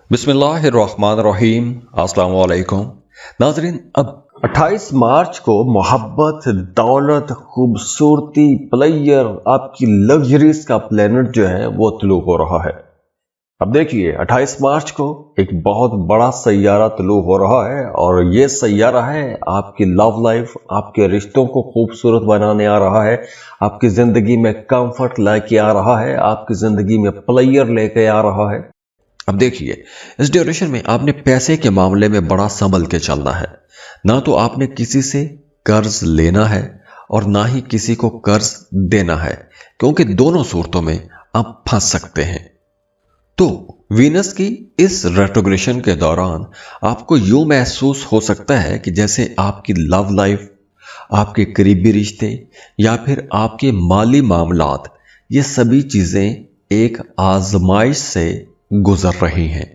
बिस्मिल्लाहिर्रहमानिर्रहीम अस्सलाम वालेकुम नाजरीन। अब 28 मार्च को मोहब्बत, दौलत, खूबसूरती, प्लेयर, आपकी लग्जरीज का प्लेनेट जो है वो तुलू हो रहा है। अब देखिए 28 मार्च को एक बहुत बड़ा सैयारा तुलू हो रहा है और ये सैयारा है आपकी लव लाइफ, आपके रिश्तों को खूबसूरत बनाने आ रहा है, आपकी जिंदगी में कंफर्ट लेके आ रहा है, आपकी जिंदगी में प्लेयर लेके आ रहा है। अब देखिए इस ड्यूरेशन में आपने पैसे के मामले में बड़ा संभल के चलना है। ना तो आपने किसी से कर्ज लेना है और ना ही किसी को कर्ज देना है, क्योंकि दोनों सूरतों में आप फंस सकते हैं। तो वीनस की इस रेट्रोग्रेशन के दौरान आपको यूं महसूस हो सकता है कि जैसे आपकी लव लाइफ, आपके करीबी रिश्ते या फिर आपके माली मामलात, ये सभी चीजें एक आजमाइश से गुजर रही हैं।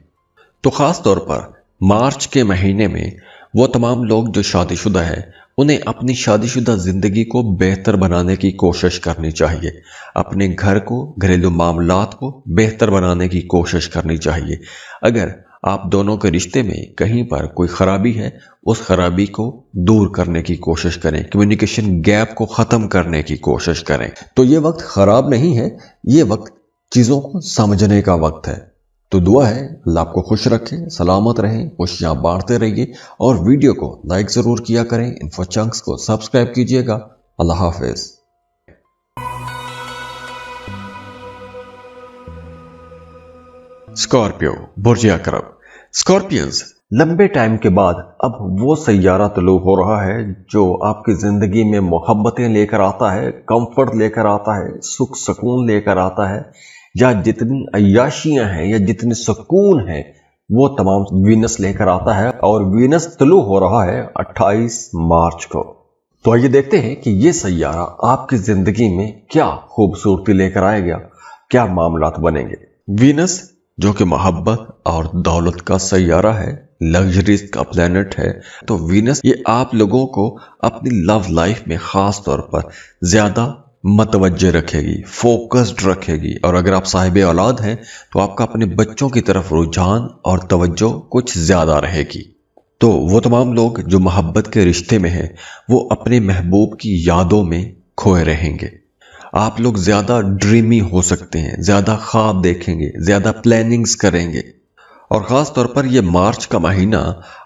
तो खास तौर पर मार्च के महीने में वो तमाम लोग जो शादीशुदा हैं, उन्हें अपनी शादीशुदा जिंदगी को बेहतर बनाने की कोशिश करनी चाहिए। अपने घर को, घरेलू मामलात को बेहतर बनाने की कोशिश करनी चाहिए। अगर आप दोनों के रिश्ते में कहीं पर कोई खराबी है, उस खराबी को दूर करने की कोशिश करें, कम्युनिकेशन गैप को खत्म करने की कोशिश करें। तो ये वक्त खराब नहीं है, ये वक्त चीजों को समझने का वक्त है। तो दुआ है अल्लाह आपको खुश रखे, सलामत रहें, खुशियां बांटते रहिए और वीडियो को लाइक जरूर किया करें। इन्फो चंक्स को सब्सक्राइब कीजिएगा। अल्लाह हाफिज। स्कॉर्पियो, बुर्ज अकरब। स्कॉर्पियंस, लंबे टाइम के बाद अब वो सैयारा तुलू हो रहा है जो आपकी जिंदगी में मोहब्बतें लेकर आता है, कंफर्ट लेकर आता है, सुख सुकून लेकर आता है, या जितनी अय्याशियां हैं या जितने सुकून हैं वो तमाम वीनस लेकर आता है। और वीनस तुलू हो रहा है 28 मार्च को। तो आइए देखते हैं कि ये सैयारा आपकी जिंदगी में क्या खूबसूरती लेकर आएगा, क्या मामलात बनेंगे। वीनस जो कि मोहब्बत और दौलत का सैयारा है, लग्जरीज का प्लेनेट है, तो वीनस ये आप लोगों को अपनी लव लाइफ में खास तौर पर ज्यादा मतवज्जे रखेगी, फोकस्ड रखेगी। और अगर आप साहिब औलाद हैं तो आपका अपने बच्चों की तरफ रुझान और तवज्जो कुछ ज्यादा रहेगी। तो वो तमाम लोग जो मोहब्बत के रिश्ते में हैं, वो अपने महबूब की यादों में खोए रहेंगे। आप लोग ज्यादा ड्रीमी हो सकते हैं, ज्यादा ख्वाब देखेंगे, ज्यादा प्लानिंग्स करेंगे। और ख़ास तौर पर यह मार्च का महीना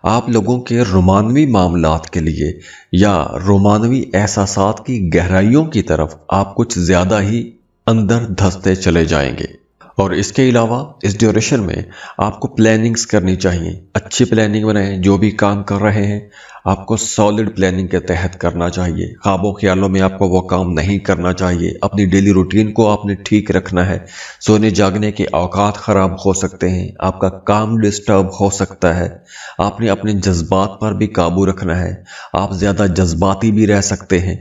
आप लोगों के रोमानवी मामलात के लिए या रोमानवी एहसासात की गहराइयों की तरफ आप कुछ ज़्यादा ही अंदर धंसते चले जाएंगे। और इसके अलावा इस ड्यूरेशन में आपको प्लानिंग्स करनी चाहिए। अच्छी प्लानिंग बनाएं। जो भी काम कर रहे हैं आपको सॉलिड प्लानिंग के तहत करना चाहिए। ख्वाबों ख्यालों में आपको वो काम नहीं करना चाहिए। अपनी डेली रूटीन को आपने ठीक रखना है। सोने जागने के औकात ख़राब हो सकते हैं, आपका काम डिस्टर्ब हो सकता है। आपने अपने जज्बात पर भी काबू रखना है। आप ज़्यादा जज्बाती भी रह सकते हैं।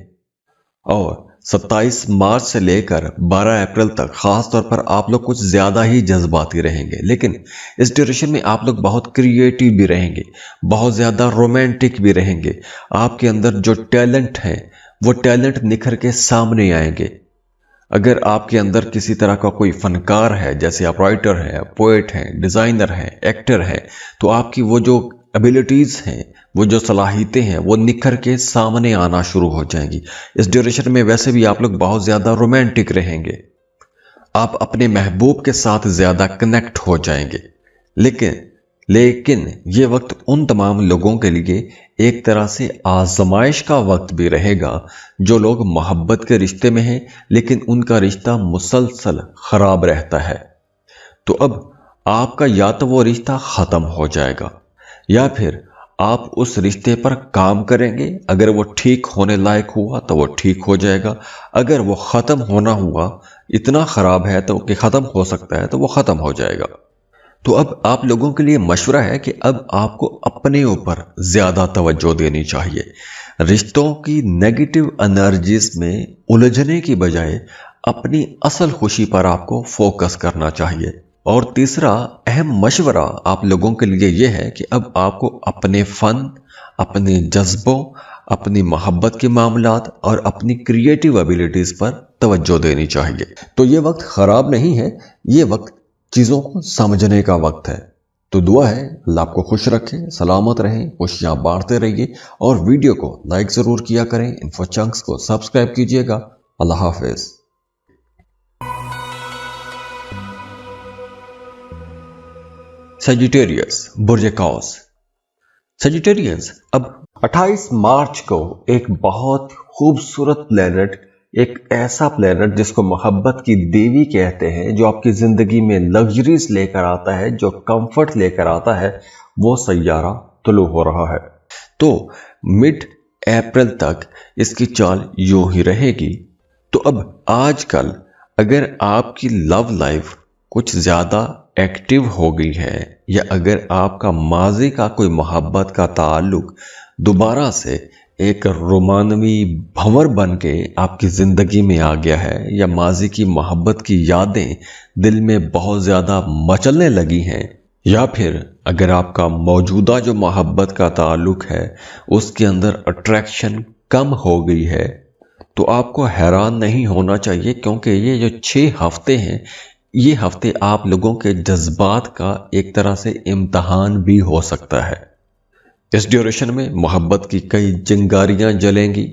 और 27 मार्च से लेकर 12 अप्रैल तक खास तौर पर आप लोग कुछ ज़्यादा ही जज्बाती रहेंगे, लेकिन इस ड्यूरेशन में आप लोग बहुत क्रिएटिव भी रहेंगे, बहुत ज़्यादा रोमांटिक भी रहेंगे। आपके अंदर जो टैलेंट है वो टैलेंट निखर के सामने आएंगे। अगर आपके अंदर किसी तरह का कोई फनकार है, जैसे आप राइटर हैं, पोएट हैं, डिज़ाइनर हैं, एक्टर हैं, तो आपकी वो जो एबिलिटीज़ हैं, वो जो सलाहियतें हैं, वो निखर के सामने आना शुरू हो जाएंगी। इस ड्यूरेशन में वैसे भी आप लोग बहुत ज़्यादा रोमांटिक रहेंगे। आप अपने महबूब के साथ ज़्यादा कनेक्ट हो जाएंगे। लेकिन ये वक्त उन तमाम लोगों के लिए एक तरह से आजमाइश का वक्त भी रहेगा जो लोग मोहब्बत के रिश्ते में हैं लेकिन उनका रिश्ता मुसलसल ख़राब रहता है। तो अब आपका या तो वो रिश्ता ख़त्म हो जाएगा या फिर आप उस रिश्ते पर काम करेंगे। अगर वो ठीक होने लायक हुआ तो वो ठीक हो जाएगा। अगर वो ख़त्म होना हुआ, इतना ख़राब है तो कि ख़त्म हो सकता है, तो वो ख़त्म हो जाएगा। तो अब आप लोगों के लिए मशवरा है कि अब आपको अपने ऊपर ज़्यादा तवज्जो देनी चाहिए। रिश्तों की नेगेटिव एनर्जीज में उलझने की बजाय अपनी असल खुशी पर आपको फोकस करना चाहिए। और तीसरा अहम मशवरा आप लोगों के लिए यह है कि अब आपको अपने फ़न, अपने जज्बों, अपनी मोहब्बत के मामलात और अपनी क्रिएटिव एबिलिटीज़ पर तवज्जो देनी चाहिए। तो ये वक्त ख़राब नहीं है, ये वक्त चीज़ों को समझने का वक्त है। तो दुआ है अल्लाह आपको खुश रखे, सलामत रहें, खुशियां बांटते रहिए और वीडियो को लाइक ज़रूर किया करें। इन्फो चंक्स को सब्सक्राइब कीजिएगा। अल्लाह हाफिज़। सजिटेरियस बुर्ज कौस। सजिटेरियंस अब 28 मार्च को एक बहुत खूबसूरत प्लेनेट, एक ऐसा प्लेनेट जिसको मोहब्बत की देवी कहते हैं, जो आपकी जिंदगी में लग्जरीज लेकर आता है, जो कंफर्ट लेकर आता है, वो सैयारा तुलू हो रहा है। तो मिड अप्रैल तक इसकी चाल यूं ही रहेगी। तो अब आजकल अगर आपकी लव लाइफ कुछ ज्यादा एक्टिव हो गई है, या अगर आपका माजी का कोई मोहब्बत का ताल्लुक दोबारा से एक रोमानवी भंवर बन के आपकी जिंदगी में आ गया है, या माजी की मोहब्बत की यादें दिल में बहुत ज्यादा मचलने लगी हैं, या फिर अगर आपका मौजूदा जो मोहब्बत का ताल्लुक है उसके अंदर अट्रैक्शन कम हो गई है, तो आपको हैरान नहीं होना चाहिए, क्योंकि ये जो 6 हफ्ते हैं, ये हफ्ते आप लोगों के जज्बात का एक तरह से इम्तहान भी हो सकता है। इस ड्यूरेशन में मोहब्बत की कई चिंगारियां जलेंगी,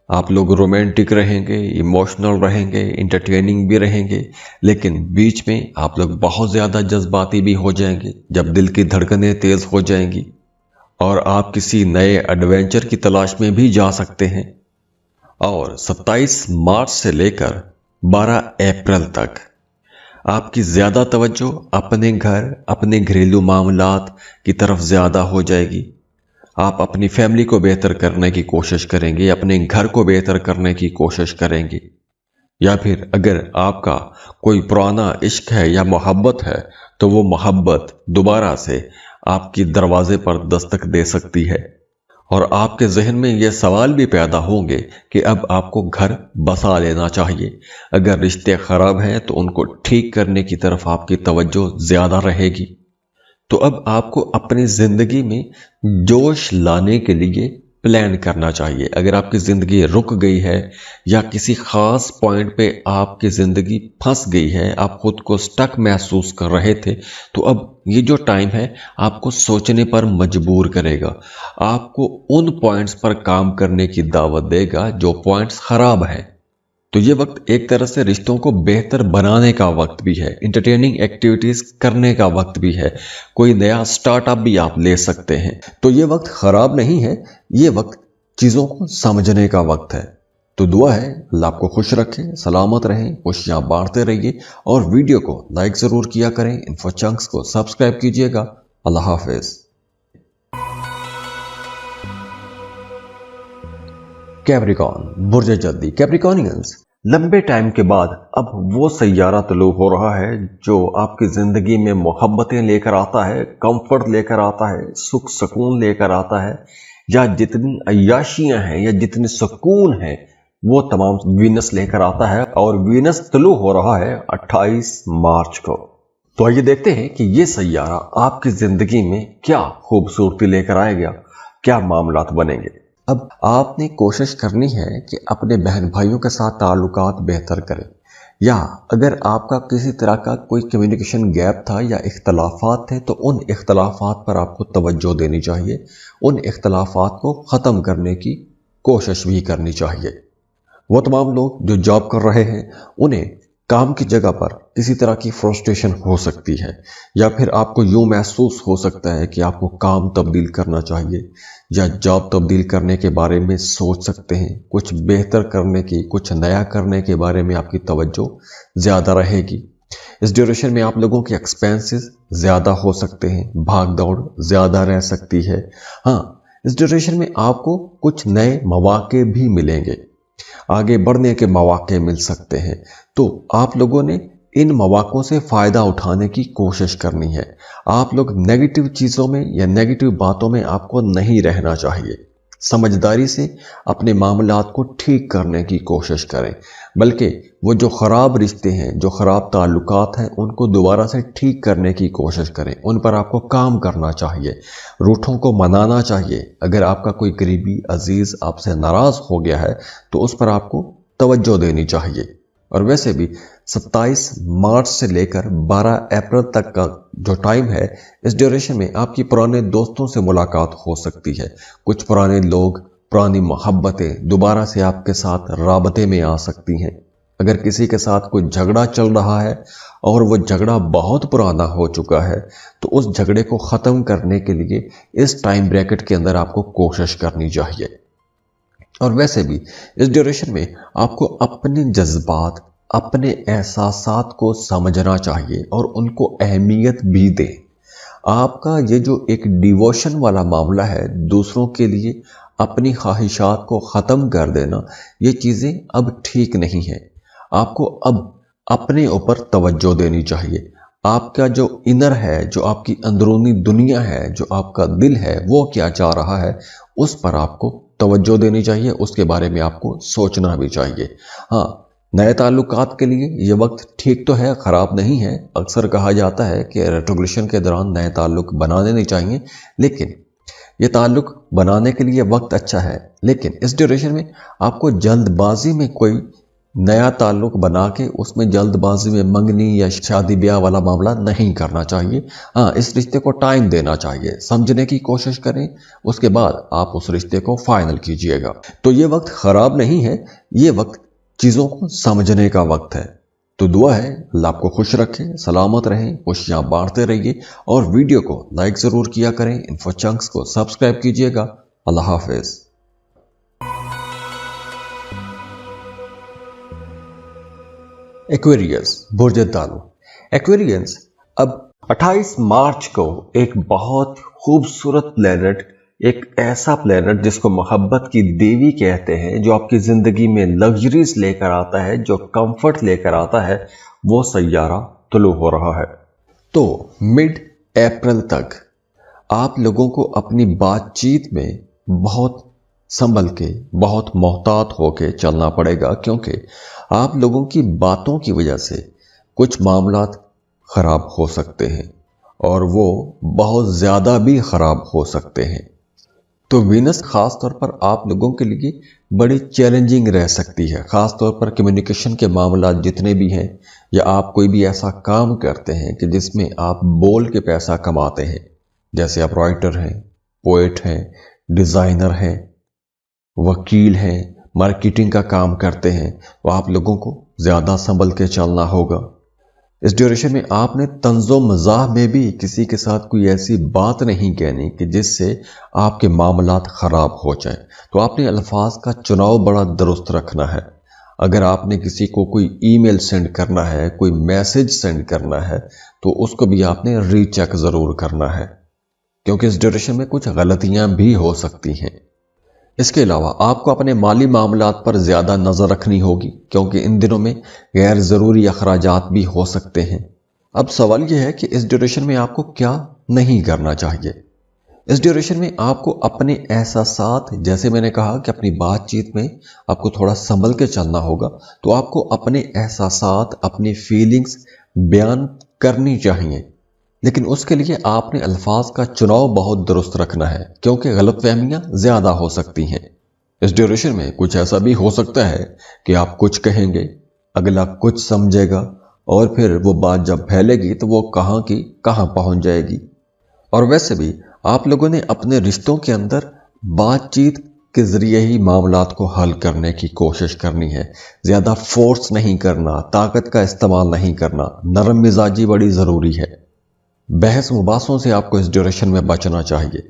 आप लोग रोमांटिक रहेंगे, इमोशनल रहेंगे, इंटरटेनिंग भी रहेंगे, लेकिन बीच में आप लोग बहुत ज़्यादा जज्बाती भी हो जाएंगे जब दिल की धड़कनें तेज़ हो जाएंगी, और आप किसी नए एडवेंचर की तलाश में भी जा सकते हैं। और 27 मार्च से लेकर 12 अप्रैल तक आपकी ज़्यादा तवज्जो अपने घर, अपने घरेलू मामलात की तरफ ज़्यादा हो जाएगी। आप अपनी फैमिली को बेहतर करने की कोशिश करेंगे, अपने घर को बेहतर करने की कोशिश करेंगे, या फिर अगर आपका कोई पुराना इश्क है या मोहब्बत है, तो वो मोहब्बत दोबारा से आपकी दरवाजे पर दस्तक दे सकती है, और आपके जहन में ये सवाल भी पैदा होंगे कि अब आपको घर बसा लेना चाहिए। अगर रिश्ते खराब हैं तो उनको ठीक करने की तरफ आपकी तवज्जो ज़्यादा रहेगी। तो अब आपको अपनी ज़िंदगी में जोश लाने के लिए प्लान करना चाहिए। अगर आपकी ज़िंदगी रुक गई है, या किसी ख़ास पॉइंट पे आपकी ज़िंदगी फंस गई है, आप खुद को स्टक महसूस कर रहे थे, तो अब ये जो टाइम है आपको सोचने पर मजबूर करेगा, आपको उन पॉइंट्स पर काम करने की दावत देगा जो पॉइंट्स ख़राब हैं। तो ये वक्त एक तरह से रिश्तों को बेहतर बनाने का वक्त भी है, इंटरटेनिंग एक्टिविटीज़ करने का वक्त भी है, कोई नया स्टार्टअप भी आप ले सकते हैं। तो ये वक्त ख़राब नहीं है, ये वक्त चीज़ों को समझने का वक्त है। तो दुआ है अल्लाह आपको खुश रखे, सलामत रहें, खुशियाँ बांटते रहिए और वीडियो को लाइक ज़रूर किया करें। इन्फो चंक्स को सब्सक्राइब कीजिएगा। अल्लाह हाफिज़। कैप्रिकॉर्न बुर्ज जल्दी। कैप्रिकॉर्नियंस, लंबे टाइम के बाद अब वो सैयारा तुलू हो रहा है जो आपकी जिंदगी में मोहब्बतें लेकर आता है, कंफर्ट लेकर आता है, सुख सुकून लेकर आता है, या जितनी अय्याशियां हैं या जितनी सुकून है वो तमाम वीनस लेकर आता है। और वीनस तुलू हो रहा है 28 मार्च को। तो आइए देखते हैं कि ये सैयारा आपकी जिंदगी में क्या खूबसूरती लेकर आएगा, क्या मामलात बनेंगे। अब आपने कोशिश करनी है कि अपने बहन भाइयों के साथ ताल्लुकात बेहतर करें, या अगर आपका किसी तरह का कोई कम्युनिकेशन गैप था या इख्तलाफात थे, तो उन इख्तलाफात पर आपको तवज्जो देनी चाहिए, उन इख्तलाफात को ख़त्म करने की कोशिश भी करनी चाहिए। वो तमाम लोग जो जॉब कर रहे हैं, उन्हें काम की जगह पर किसी तरह की फ्रस्ट्रेशन हो सकती है, या फिर आपको यूँ महसूस हो सकता है कि आपको काम तब्दील करना चाहिए, या जॉब तब्दील करने के बारे में सोच सकते हैं। कुछ बेहतर करने की, कुछ नया करने के बारे में आपकी तवज्जो ज़्यादा रहेगी। इस ड्यूरेशन में आप लोगों के एक्सपेंसेस ज़्यादा हो सकते हैं, भाग दौड़ ज़्यादा रह सकती है। हाँ, इस ड्यूरेशन में आपको कुछ नए मौके भी मिलेंगे, आगे बढ़ने के मौके मिल सकते हैं। तो आप लोगों ने इन मौक़ों से फ़ायदा उठाने की कोशिश करनी है। आप लोग नेगेटिव चीज़ों में या नेगेटिव बातों में आपको नहीं रहना चाहिए। समझदारी से अपने मामलात को ठीक करने की कोशिश करें, बल्कि वो जो ख़राब रिश्ते हैं, जो ख़राब ताल्लुकात हैं, उनको दोबारा से ठीक करने की कोशिश करें। उन पर आपको काम करना चाहिए, रूठों को मनाना चाहिए। अगर आपका कोई करीबी अजीज़ आपसे नाराज़ हो गया है तो उस पर आपको तवज्जो देनी चाहिए। और वैसे भी 27 मार्च से लेकर 12 अप्रैल तक का जो टाइम है, इस ड्यूरेशन में आपकी पुराने दोस्तों से मुलाकात हो सकती है। कुछ पुराने लोग, पुरानी मोहब्बतें दोबारा से आपके साथ राबते में आ सकती हैं। अगर किसी के साथ कोई झगड़ा चल रहा है और वो झगड़ा बहुत पुराना हो चुका है, तो उस झगड़े को ख़त्म करने के लिए इस टाइम ब्रैकेट के अंदर आपको कोशिश करनी चाहिए। और वैसे भी इस ड्यूरेशन में आपको अपने जज्बात, अपने एहसासात को समझना चाहिए और उनको अहमियत भी दें। आपका ये जो एक डिवोशन वाला मामला है, दूसरों के लिए अपनी ख्वाहिशात को ख़त्म कर देना, ये चीज़ें अब ठीक नहीं है। आपको अब अपने ऊपर तवज्जो देनी चाहिए। आपका जो इनर है, जो आपकी अंदरूनी दुनिया है, जो आपका दिल है, वो क्या चाह रहा है, उस पर आपको तवज्जो देनी चाहिए। उसके बारे में आपको सोचना भी चाहिए। हाँ, नए ताल्लुकात के लिए ये वक्त ठीक तो है, ख़राब नहीं है। अक्सर कहा जाता है कि रेट्रोग्रेशन के दौरान नए ताल्लुक बनाने नहीं चाहिए, लेकिन ये ताल्लुक बनाने के लिए वक्त अच्छा है। लेकिन इस ड्यूरेशन में आपको जल्दबाजी में कोई नया ताल्लुक बना के उसमें जल्दबाजी में मंगनी या शादी ब्याह वाला मामला नहीं करना चाहिए। हाँ, इस रिश्ते को टाइम देना चाहिए, समझने की कोशिश करें, उसके बाद आप उस रिश्ते को फाइनल कीजिएगा। तो ये वक्त ख़राब नहीं है, ये वक्त चीज़ों को समझने का वक्त है। तो दुआ है अल्लाह आपको खुश रखें, सलामत रहें, खुशियाँ बांटते रहिए और वीडियो को लाइक ज़रूर किया करें। इन्फो चंक्स को सब्सक्राइब कीजिएगा। अल्लाह हाफिज़। एक्वेरियस, बुर्ज दालू। एक्वेरियंस अब 28 मार्च को एक बहुत खूबसूरत प्लेनेट, एक ऐसा प्लेनेट जिसको मोहब्बत की देवी कहते हैं, जो आपकी ज़िंदगी में लग्जरीज लेकर आता है, जो कंफर्ट लेकर आता है, वो सैयारा तुलू हो रहा है। तो मिड अप्रैल तक आप लोगों को अपनी बातचीत में बहुत संभल के, बहुत मोहतात होके चलना पड़ेगा, क्योंकि आप लोगों की बातों की वजह से कुछ मामलात ख़राब हो सकते हैं और वो बहुत ज़्यादा भी ख़राब हो सकते हैं। तो वीनस ख़ास तौर पर आप लोगों के लिए बड़ी चैलेंजिंग रह सकती है, ख़ास तौर पर कम्युनिकेशन के मामला जितने भी हैं, या आप कोई भी ऐसा काम करते हैं कि जिसमें आप बोल के पैसा कमाते हैं, जैसे आप राइटर हैं, पोएट हैं, डिज़ाइनर हैं, वकील हैं, मार्केटिंग का काम करते हैं, तो आप लोगों को ज़्यादा संभल के चलना होगा। इस ड्यूरेशन में आपने तंज़ो मज़ाह में भी किसी के साथ कोई ऐसी बात नहीं कहनी कि जिससे आपके मामलात ख़राब हो जाएं। तो आपने अल्फाज का चुनाव बड़ा दुरुस्त रखना है। अगर आपने किसी को कोई ईमेल सेंड करना है, कोई मैसेज सेंड करना है, तो उसको भी आपने रीचेक ज़रूर करना है, क्योंकि इस ड्यूरेशन में कुछ गलतियाँ भी हो सकती हैं। इसके अलावा आपको अपने माली मामलात पर ज़्यादा नज़र रखनी होगी, क्योंकि इन दिनों में गैर ज़रूरी अखराजात भी हो सकते हैं। अब सवाल यह है कि इस ड्यूरेशन में आपको क्या नहीं करना चाहिए। इस ड्यूरेशन में आपको अपने एहसासात, जैसे मैंने कहा कि अपनी बातचीत में आपको थोड़ा संभल के चलना होगा, तो आपको अपने एहसासात, अपनी फीलिंग्स बयान करनी चाहिए, लेकिन उसके लिए आपने अल्फाज का चुनाव बहुत दुरुस्त रखना है, क्योंकि गलतफहमियां ज़्यादा हो सकती हैं। इस ड्यूरेशन में कुछ ऐसा भी हो सकता है कि आप कुछ कहेंगे, अगला कुछ समझेगा, और फिर वो बात जब फैलेगी तो वो कहाँ की कहाँ पहुँच जाएगी। और वैसे भी आप लोगों ने अपने रिश्तों के अंदर बातचीत के ज़रिए ही मामलात को हल करने की कोशिश करनी है। ज़्यादा फोर्स नहीं करना, ताकत का इस्तेमाल नहीं करना, नरम मिजाजी बड़ी ज़रूरी है। बहस मुबासों से आपको इस ड्यूरेशन में बचना चाहिए।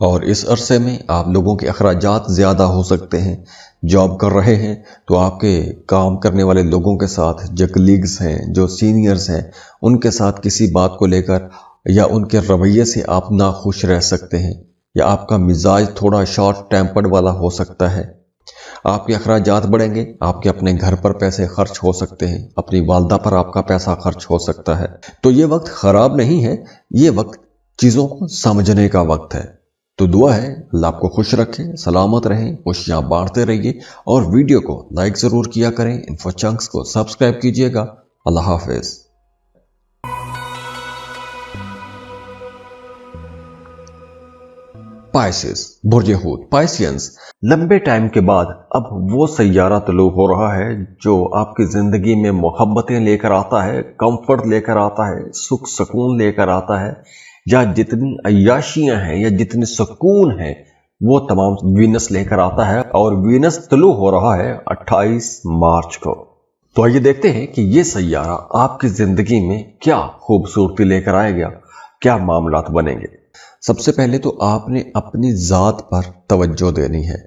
और इस अरसे में आप लोगों के अखराजात ज़्यादा हो सकते हैं। जॉब कर रहे हैं तो आपके काम करने वाले लोगों के साथ, जो कलीग्स हैं, जो सीनियर्स हैं, उनके साथ किसी बात को लेकर या उनके रवैये से आप नाखुश रह सकते हैं, या आपका मिजाज थोड़ा शॉर्ट टेम्पर्ड वाला हो सकता है। आपके अखराजात बढ़ेंगे, आपके अपने घर पर पैसे खर्च हो सकते हैं, अपनी वालदा पर आपका पैसा खर्च हो सकता है। तो ये वक्त ख़राब नहीं है, ये वक्त चीज़ों को समझने का वक्त है। तो दुआ है अल्लाह आपको खुश रखें, सलामत रहें, खुशियाँ बांटते रहिए और वीडियो को लाइक ज़रूर किया करें। इन्फो चंक्स को सब्सक्राइब कीजिएगा। अल्लाह हाफिज़। पाइसेस, बुर्ज हूत, पाइसियंस, लंबे टाइम के बाद अब वो सैयारा तलू हो रहा है जो आपकी जिंदगी में मोहब्बतें लेकर आता है, कंफर्ट लेकर आता है, सुख सुकून लेकर आता है, या जितनी अय्याशियां हैं या जितनी सुकून है वो तमाम वीनस लेकर आता है। और वीनस तलू हो रहा है 28 मार्च को। तो आइए देखते हैं कि ये सैयारा आपकी जिंदगी में क्या खूबसूरती लेकर आएगा, क्या मामलात बनेंगे। सबसे पहले तो आपने अपनी ज़ात पर तवज्जो देनी है।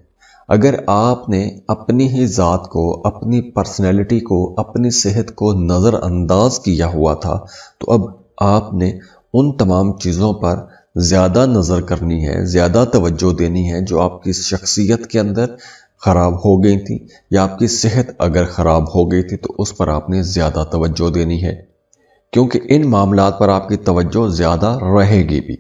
अगर आपने अपनी ही ज़ात को, अपनी पर्सनैलिटी को, अपनी सेहत को नज़रअंदाज किया हुआ था, तो अब आपने उन तमाम चीज़ों पर ज़्यादा नज़र करनी है, ज़्यादा तवज्जो देनी है जो आपकी शख्सियत के अंदर ख़राब हो गई थी, या आपकी सेहत अगर ख़राब हो गई थी तो उस पर आपने ज़्यादा तवज्जो देनी है, क्योंकि इन मामलात पर आपकी तवज्जो ज़्यादा रहेगी भी।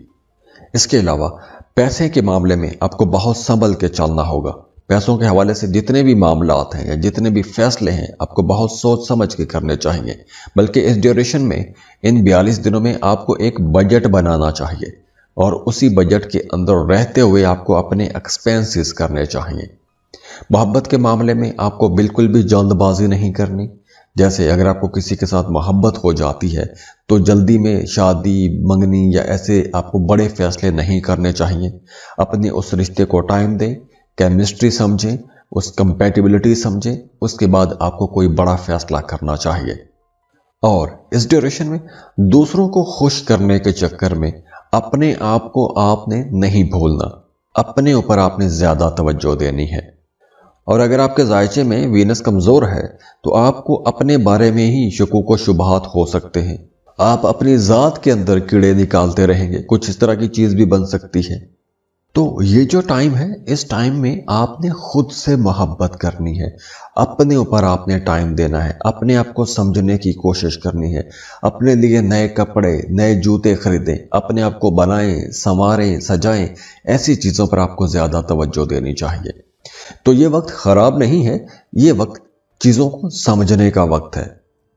इसके अलावा पैसे के मामले में आपको बहुत संभल के चलना होगा। पैसों के हवाले से जितने भी मामलात हैं या जितने भी फैसले हैं आपको बहुत सोच समझ के करने चाहिए। बल्कि इस ड्यूरेशन में, इन 42 दिनों में आपको एक बजट बनाना चाहिए और उसी बजट के अंदर रहते हुए आपको अपने एक्सपेंसेस करने चाहिए। मोहब्बत के मामले में आपको बिल्कुल भी जल्दबाजी नहीं करनी। जैसे अगर आपको किसी के साथ मोहब्बत हो जाती है तो जल्दी में शादी, मंगनी या ऐसे आपको बड़े फैसले नहीं करने चाहिए। अपने उस रिश्ते को टाइम दें, केमिस्ट्री समझें, उस कंपैटिबिलिटी समझें, उसके बाद आपको कोई बड़ा फैसला करना चाहिए। और इस ड्यूरेशन में दूसरों को खुश करने के चक्कर में अपने आप को आपने नहीं भूलना, अपने ऊपर आपने ज़्यादा तवज्जो देनी है। और अगर आपके जायचे में वीनस कमज़ोर है तो आपको अपने बारे में ही शुकूक व शुबहात हो सकते हैं। आप अपनी ज़ात के अंदर कीड़े निकालते रहेंगे, कुछ इस तरह की चीज़ भी बन सकती है। तो ये जो टाइम है, इस टाइम में आपने खुद से मोहब्बत करनी है, अपने ऊपर आपने टाइम देना है, अपने आप को समझने की कोशिश करनी है, अपने लिए नए कपड़े, नए जूते खरीदें, अपने आप को बनाएं, संवारें, सजाएं। ऐसी चीज़ों पर आपको ज़्यादा तवज्जो देनी चाहिए। तो ये वक्त ख़राब नहीं है, ये वक्त चीज़ों को समझने का वक्त है।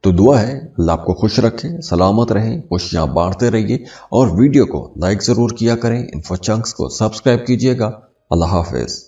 तो दुआ है अल्लाह आपको खुश रखें, सलामत रहें, खुशियाँ बांटते रहिए और वीडियो को लाइक ज़रूर किया करें। इन्फो चंक्स को सब्सक्राइब कीजिएगा। अल्लाह हाफिज़।